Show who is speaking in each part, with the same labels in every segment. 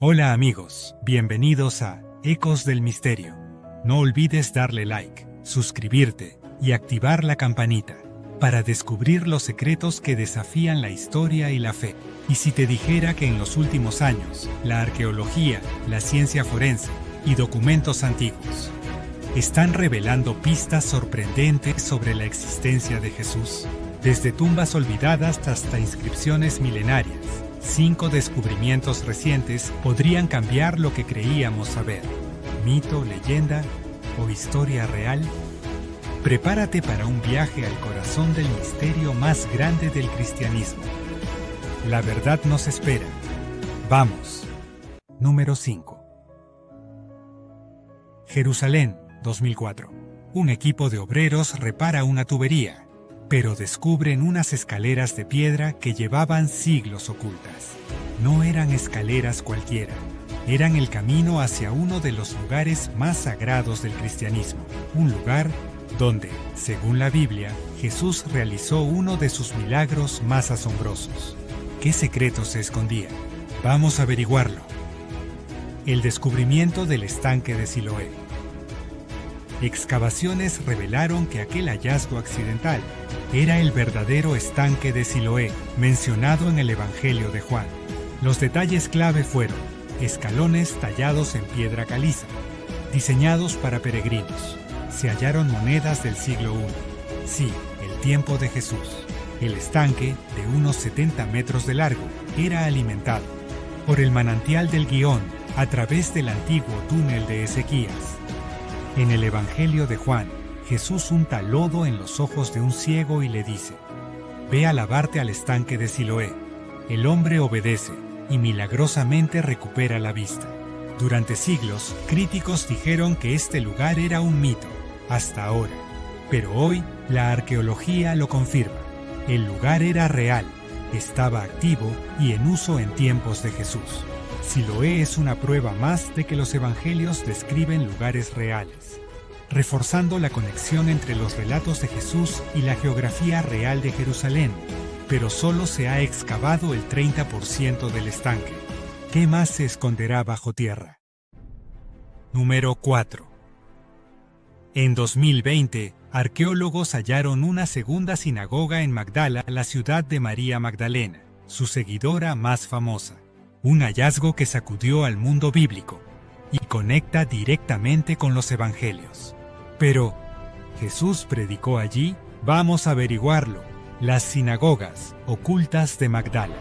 Speaker 1: Hola amigos, bienvenidos a Ecos del Misterio. No olvides darle like, suscribirte y activar la campanita para descubrir los secretos que desafían la historia y la fe. Y si te dijera que en los últimos años, la arqueología, la ciencia forense y documentos antiguos están revelando pistas sorprendentes sobre la existencia de Jesús, desde tumbas olvidadas hasta inscripciones milenarias, 5 descubrimientos recientes podrían cambiar lo que creíamos saber. ¿Mito, leyenda o historia real? Prepárate para un viaje al corazón del misterio más grande del cristianismo. La verdad nos espera. ¡Vamos! Número 5. Jerusalén, 2004. Un equipo de obreros repara una tubería, pero descubren unas escaleras de piedra que llevaban siglos ocultas. No eran escaleras cualquiera, eran el camino hacia uno de los lugares más sagrados del cristianismo, un lugar donde, según la Biblia, Jesús realizó uno de sus milagros más asombrosos. ¿Qué secreto se escondía? Vamos a averiguarlo. El descubrimiento del estanque de Siloé. Excavaciones revelaron que aquel hallazgo accidental era el verdadero estanque de Siloé, mencionado en el Evangelio de Juan. Los detalles clave fueron escalones tallados en piedra caliza, diseñados para peregrinos. Se hallaron monedas del siglo I. Sí, el tiempo de Jesús. El estanque, de unos 70 metros de largo, era alimentado por el manantial del Gihón a través del antiguo túnel de Ezequías. En el Evangelio de Juan, Jesús unta lodo en los ojos de un ciego y le dice: «Ve a lavarte al estanque de Siloé». El hombre obedece y milagrosamente recupera la vista. Durante siglos, críticos dijeron que este lugar era un mito, hasta ahora. Pero hoy, la arqueología lo confirma. El lugar era real, estaba activo y en uso en tiempos de Jesús. Siloé es una prueba más de que los evangelios describen lugares reales, reforzando la conexión entre los relatos de Jesús y la geografía real de Jerusalén. Pero solo se ha excavado el 30% del estanque. ¿Qué más se esconderá bajo tierra? Número 4. En 2020, arqueólogos hallaron una segunda sinagoga en Magdala, la ciudad de María Magdalena, su seguidora más famosa. Un hallazgo que sacudió al mundo bíblico y conecta directamente con los evangelios. Pero, ¿Jesús predicó allí? Vamos a averiguarlo. Las sinagogas ocultas de Magdala.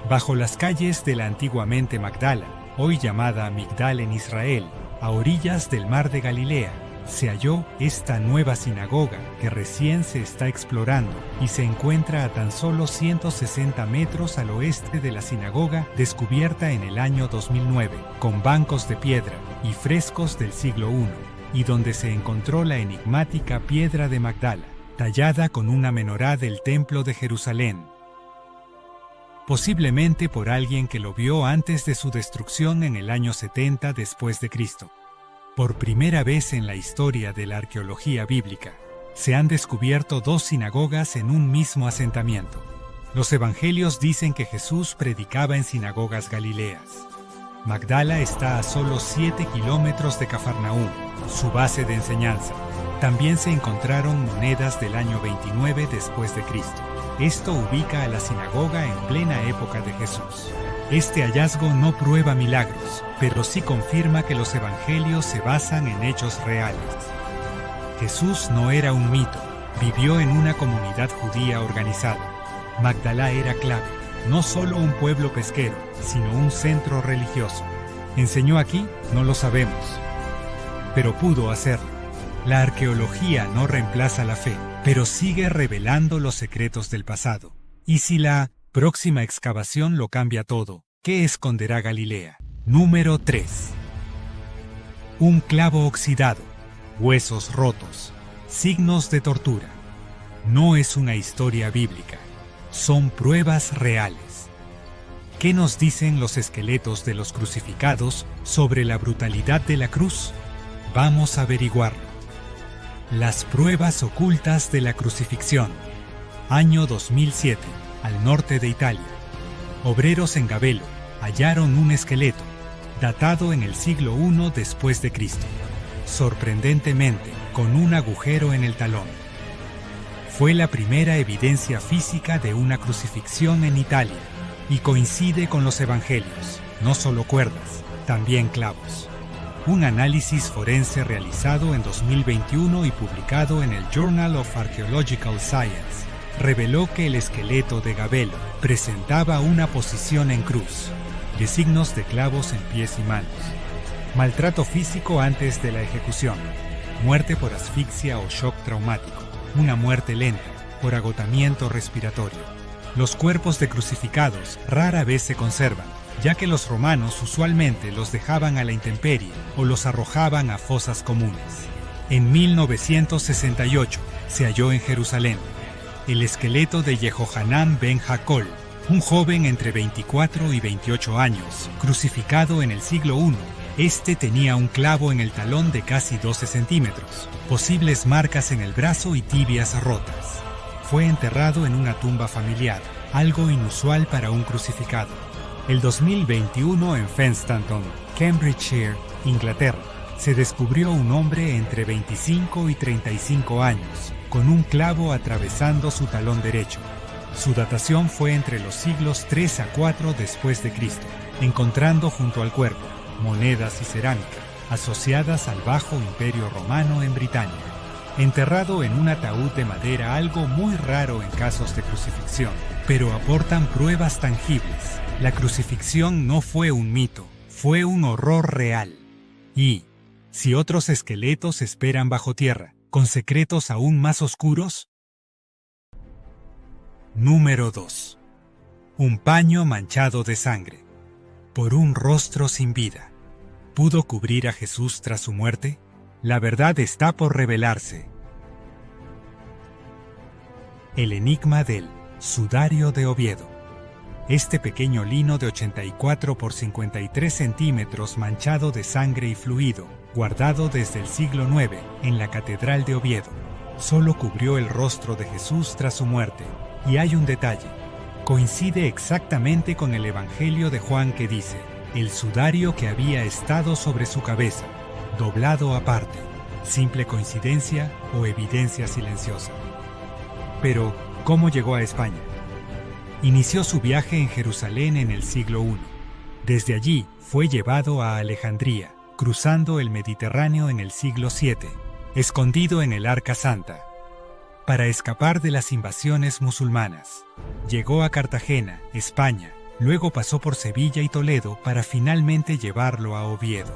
Speaker 1: Bajo las calles de la antiguamente Magdala, hoy llamada Migdal en Israel, a orillas del mar de Galilea, se halló esta nueva sinagoga que recién se está explorando y se encuentra a tan solo 160 metros al oeste de la sinagoga descubierta en el año 2009, con bancos de piedra y frescos del siglo I, y donde se encontró la enigmática piedra de Magdala, tallada con una menorá del Templo de Jerusalén, posiblemente por alguien que lo vio antes de su destrucción en el año 70 después de Cristo. Por primera vez en la historia de la arqueología bíblica, se han descubierto 2 sinagogas en un mismo asentamiento. Los evangelios dicen que Jesús predicaba en sinagogas galileas. Magdala está a solo 7 kilómetros de Cafarnaúm, su base de enseñanza. También se encontraron monedas del año 29 después de Cristo. Esto ubica a la sinagoga en plena época de Jesús. Este hallazgo no prueba milagros, pero sí confirma que los evangelios se basan en hechos reales. Jesús no era un mito, vivió en una comunidad judía organizada. Magdala era clave, no solo un pueblo pesquero, sino un centro religioso. ¿Enseñó aquí? No lo sabemos, pero pudo hacerlo. La arqueología no reemplaza la fe, pero sigue revelando los secretos del pasado. ¿Y si la próxima excavación lo cambia todo? ¿Qué esconderá Galilea? Número 3. Un clavo oxidado, huesos rotos, signos de tortura. No es una historia bíblica, son pruebas reales. ¿Qué nos dicen los esqueletos de los crucificados sobre la brutalidad de la cruz? Vamos a averiguarlo. Las pruebas ocultas de la crucifixión. Año 2007, al norte de Italia. Obreros en Gabelo, hallaron un esqueleto, datado en el siglo I después de Cristo, sorprendentemente con un agujero en el talón. Fue la primera evidencia física de una crucifixión en Italia y coincide con los evangelios, no solo cuerdas, también clavos. Un análisis forense realizado en 2021 y publicado en el Journal of Archaeological Science reveló que el esqueleto de Gabelo presentaba una posición en cruz, de signos de clavos en pies y manos. Maltrato físico antes de la ejecución, muerte por asfixia o shock traumático, una muerte lenta por agotamiento respiratorio. Los cuerpos de crucificados rara vez se conservan, ya que los romanos usualmente los dejaban a la intemperie o los arrojaban a fosas comunes. En 1968 se halló en Jerusalén el esqueleto de Yehohanan ben Jacob, un joven entre 24 y 28 años, crucificado en el siglo I. Este tenía un clavo en el talón de casi 12 centímetros, posibles marcas en el brazo y tibias rotas. Fue enterrado en una tumba familiar, algo inusual para un crucificado. El 2021 en Fenstanton, Cambridgeshire, Inglaterra, se descubrió un hombre entre 25 y 35 años, con un clavo atravesando su talón derecho. Su datación fue entre los siglos 3 a 4 después de Cristo, encontrando junto al cuerpo monedas y cerámica asociadas al Bajo Imperio Romano en Britania. Enterrado en un ataúd de madera, algo muy raro en casos de crucifixión, pero aportan pruebas tangibles. La crucifixión no fue un mito, fue un horror real. Y, si otros esqueletos esperan bajo tierra, con secretos aún más oscuros. Número 2. Un paño manchado de sangre. Por un rostro sin vida. ¿Pudo cubrir a Jesús tras su muerte? La verdad está por revelarse. El enigma del sudario de Oviedo. Este pequeño lino de 84 por 53 centímetros manchado de sangre y fluido, guardado desde el siglo IX en la Catedral de Oviedo, solo cubrió el rostro de Jesús tras su muerte. Y hay un detalle. Coincide exactamente con el Evangelio de Juan que dice: el sudario que había estado sobre su cabeza, doblado aparte. ¿Simple coincidencia o evidencia silenciosa? Pero, ¿cómo llegó a España? Inició su viaje en Jerusalén en el siglo I. Desde allí fue llevado a Alejandría, cruzando el Mediterráneo en el siglo VII, escondido en el Arca Santa. Para escapar de las invasiones musulmanas, llegó a Cartagena, España, luego pasó por Sevilla y Toledo para finalmente llevarlo a Oviedo.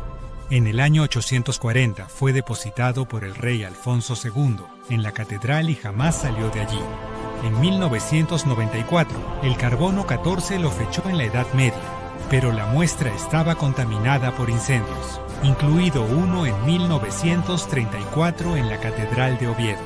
Speaker 1: En el año 840 fue depositado por el rey Alfonso II en la catedral y jamás salió de allí. En 1994, el carbono 14 lo fechó en la Edad Media, pero la muestra estaba contaminada por incendios, incluido uno en 1934 en la Catedral de Oviedo.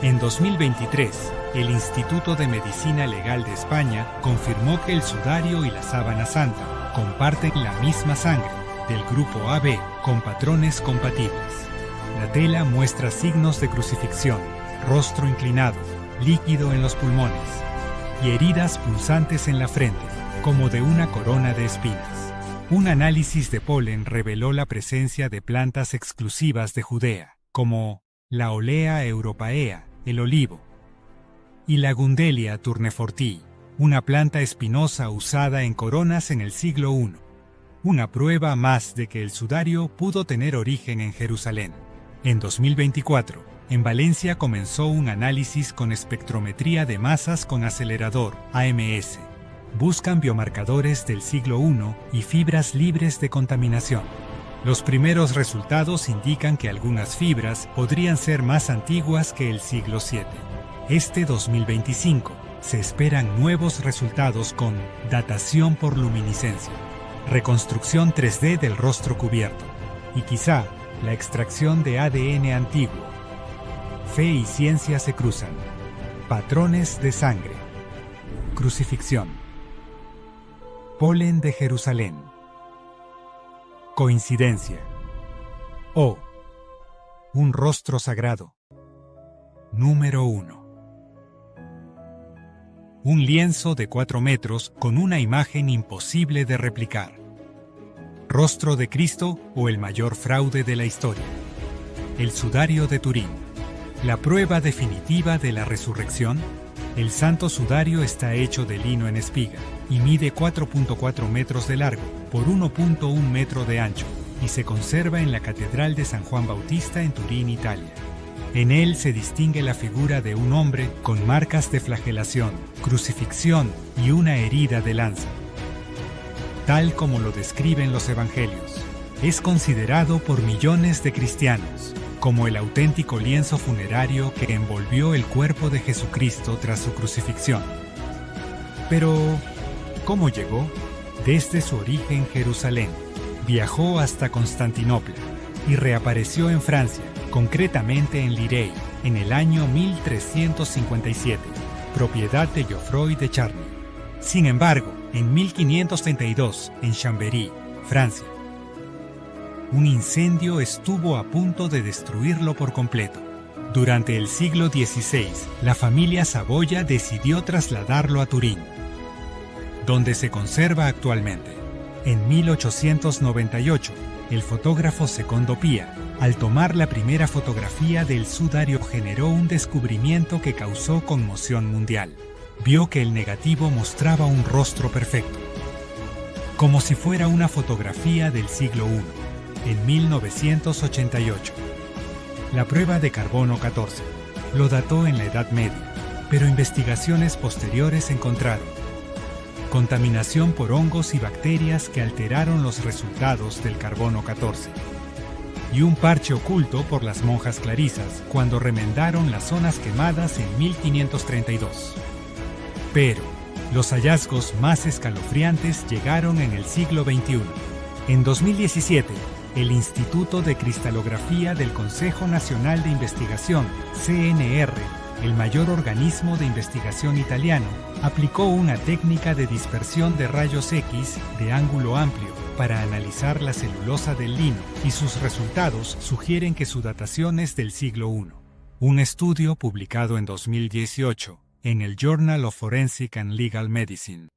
Speaker 1: En 2023, el Instituto de Medicina Legal de España confirmó que el sudario y la sábana santa comparten la misma sangre del grupo AB con patrones compatibles. La tela muestra signos de crucifixión, rostro inclinado, líquido en los pulmones y heridas punzantes en la frente, como de una corona de espinas. Un análisis de polen reveló la presencia de plantas exclusivas de Judea, como la Olea europaea, el olivo, y la Gundelia tournefortii, una planta espinosa usada en coronas en el siglo I. Una prueba más de que el sudario pudo tener origen en Jerusalén. En 2024, en Valencia comenzó un análisis con espectrometría de masas con acelerador, AMS. Buscan biomarcadores del siglo I y fibras libres de contaminación. Los primeros resultados indican que algunas fibras podrían ser más antiguas que el siglo VII. Este 2025 se esperan nuevos resultados con datación por luminiscencia, reconstrucción 3D del rostro cubierto y quizá la extracción de ADN antiguo. Fe y ciencia se cruzan. Patrones de sangre. Crucifixión. Polen de Jerusalén. Coincidencia. O un rostro sagrado. Número 1. un lienzo de 4 metros con una imagen imposible de replicar. Rostro de Cristo o el mayor fraude de la historia. El sudario de Turín. La prueba definitiva de la resurrección. El santo sudario está hecho de lino en espiga y mide 4.4 metros de largo por 1.1 metro de ancho y se conserva en la Catedral de San Juan Bautista en Turín, Italia. En él se distingue la figura de un hombre con marcas de flagelación, crucifixión y una herida de lanza. Tal como lo describen los evangelios, es considerado por millones de cristianos como el auténtico lienzo funerario que envolvió el cuerpo de Jesucristo tras su crucifixión. Pero, ¿cómo llegó? Desde su origen Jerusalén, viajó hasta Constantinopla y reapareció en Francia, concretamente en Lirey, en el año 1357, propiedad de Geoffroy de Charny. Sin embargo, en 1532, en Chambéry, Francia, un incendio estuvo a punto de destruirlo por completo. Durante el siglo XVI, la familia Saboya decidió trasladarlo a Turín, donde se conserva actualmente. En 1898, el fotógrafo Secondo Pia, al tomar la primera fotografía del sudario, generó un descubrimiento que causó conmoción mundial. Vio que el negativo mostraba un rostro perfecto, como si fuera una fotografía del siglo I. En 1988, la prueba de carbono 14 lo dató en la Edad Media, pero investigaciones posteriores encontraron contaminación por hongos y bacterias que alteraron los resultados del carbono 14 y un parche oculto por las monjas clarisas cuando remendaron las zonas quemadas en 1532. Pero los hallazgos más escalofriantes llegaron en el siglo XXI. En 2017, el Instituto de Cristalografía del Consejo Nacional de Investigación, CNR, el mayor organismo de investigación italiano, aplicó una técnica de dispersión de rayos X de ángulo amplio para analizar la celulosa del lino y sus resultados sugieren que su datación es del siglo I. Un estudio publicado en 2018 en el Journal of Forensic and Legal Medicine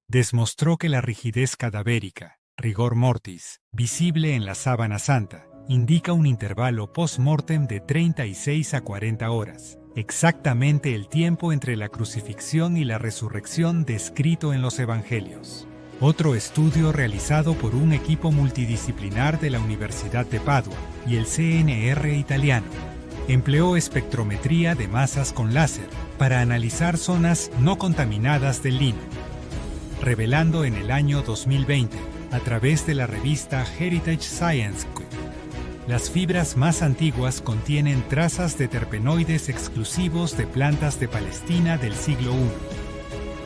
Speaker 1: demostró que la rigidez cadavérica, rigor mortis, visible en la sábana santa, indica un intervalo post-mortem de 36 a 40 horas, exactamente el tiempo entre la crucifixión y la resurrección descrito en los evangelios. Otro estudio realizado por un equipo multidisciplinar de la Universidad de Padua y el CNR italiano empleó espectrometría de masas con láser para analizar zonas no contaminadas del lino, revelando en el año 2020, a través de la revista Heritage Science, las fibras más antiguas contienen trazas de terpenoides exclusivos de plantas de Palestina del siglo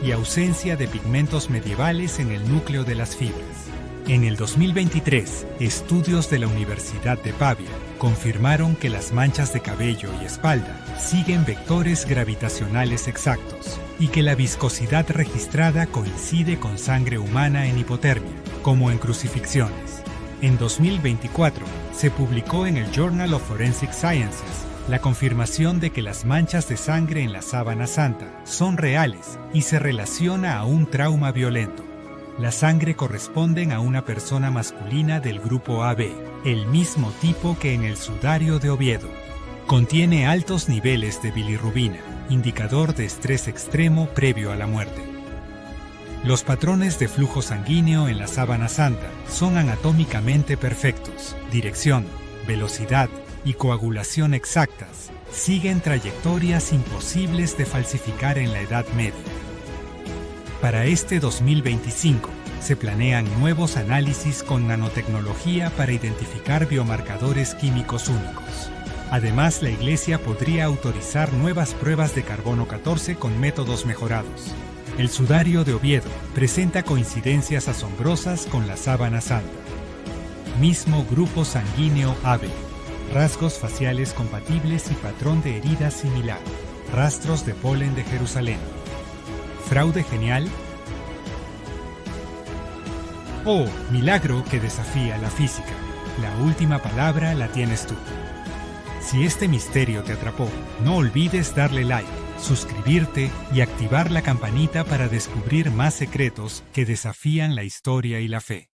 Speaker 1: I y ausencia de pigmentos medievales en el núcleo de las fibras. En el 2023, estudios de la Universidad de Pavia confirmaron que las manchas de cabello y espalda siguen vectores gravitacionales exactos y que la viscosidad registrada coincide con sangre humana en hipotermia, como en crucifixiones. En 2024, se publicó en el Journal of Forensic Sciences la confirmación de que las manchas de sangre en la sábana santa son reales y se relaciona a un trauma violento. La sangre corresponde a una persona masculina del grupo AB, el mismo tipo que en el sudario de Oviedo. Contiene altos niveles de bilirrubina, indicador de estrés extremo previo a la muerte. Los patrones de flujo sanguíneo en la sábana santa son anatómicamente perfectos. Dirección, velocidad y coagulación exactas siguen trayectorias imposibles de falsificar en la Edad Media. Para este 2025, se planean nuevos análisis con nanotecnología para identificar biomarcadores químicos únicos. Además, la Iglesia podría autorizar nuevas pruebas de carbono 14 con métodos mejorados. El sudario de Oviedo presenta coincidencias asombrosas con la sábana santa. Mismo grupo sanguíneo AB. Rasgos faciales compatibles y patrón de heridas similar. Rastros de polen de Jerusalén. ¿Fraude genial? Oh, milagro que desafía la física. La última palabra la tienes tú. Si este misterio te atrapó, no olvides darle like, suscribirte y activar la campanita para descubrir más secretos que desafían la historia y la fe.